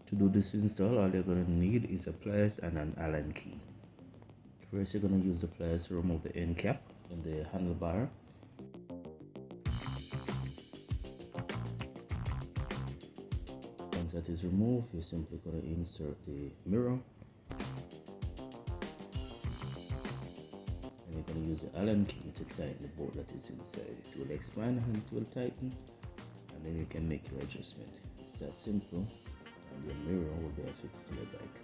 To do this install, all you're going to need is a pliers and an Allen key. First, you're going to use the pliers to remove the end cap in the handlebar. Once that is removed, you're simply going to insert the mirror. And you're going to use the Allen key to tighten the bolt that is inside. It will expand and it will tighten. And then you can make your adjustment. It's that simple. And your mirror will be affixed to your bike.